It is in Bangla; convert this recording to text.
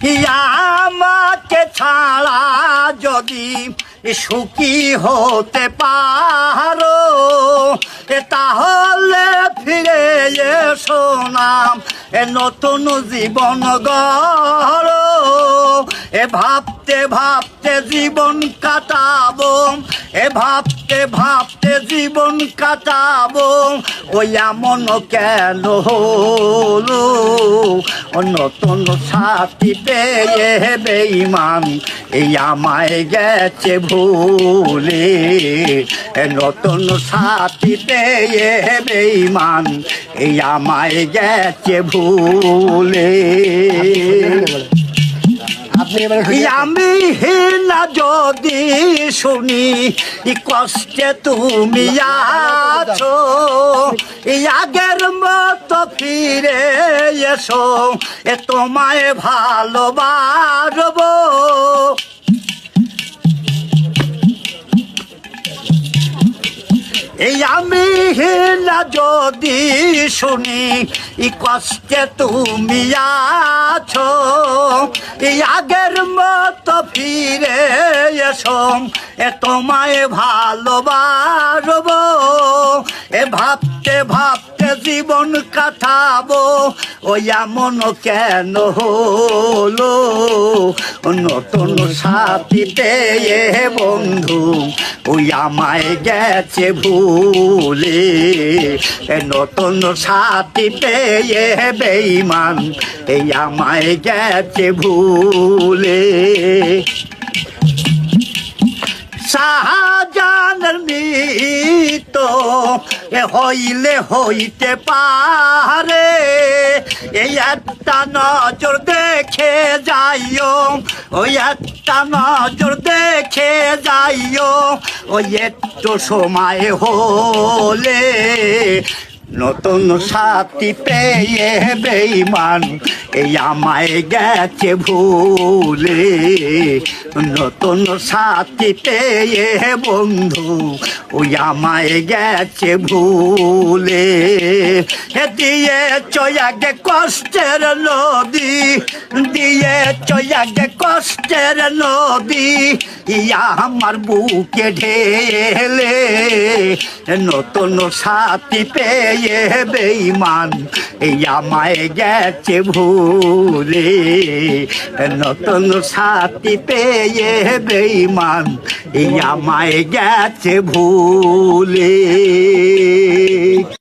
আমাকে ছাড়া যদি সুখী হতে পারো তাহলে ফিরে এসো না নতুন জীবন গড়ো। ভাবতে ভাবতে জীবন কাটাবো, ভাবতে ভাবতে জীবন কাটাবো। ওই এমন কেন হলো নতুন সাথী পেয়ে বেঈমান এই আমায় গেছে ভুলে। নতুন সাথী পেয়ে বেঈমান এই আমায় গেছে ভুলে। আমি না যদি শুনি কষ্টে তুমি আছো আগের মতো ফিরে এসো তোমায় ভালোবাসবো। আমি না যদি শুনি কষ্টে তুমি আছো আগের মতো ফিরে এসো তোমায় ভালোবাসবো। ভাবতে ভাবতে জীবন কাটাবো ওই এমন কেন হলো নতুন সাথী পেয়ে বন্ধু ওই আমায় গেছে ভুলে। নতুন সাথী পেয়ে বেঈমান এই আমায় গেছে ভুলে। শাহজাহানের মৃত্যু হইলে হইতে পারে এই একটা নজর দেখে যাইও, ওই একটা নজর দেখে যাইও। ওই একটু সময় হলে নতুন সাথী পেয়ে বেঈমান এই আমায় গেছে ভুলে। নতুন সাথী পেয়ে বন্ধু ওই আমায় গেছে ভুলে। দিয়ে চয়াগে কষ্টের নদী, দিয়ে চয়াগে কষ্টের নদী ইয়া আমার বুকে ঢেলে। নতুন সাথী পেয়ে বেঈমান এই আমায় গেছে ভুলে। নতুন সাথী পেয়ে বেঈমান এই আমায় গেছে ভুলে।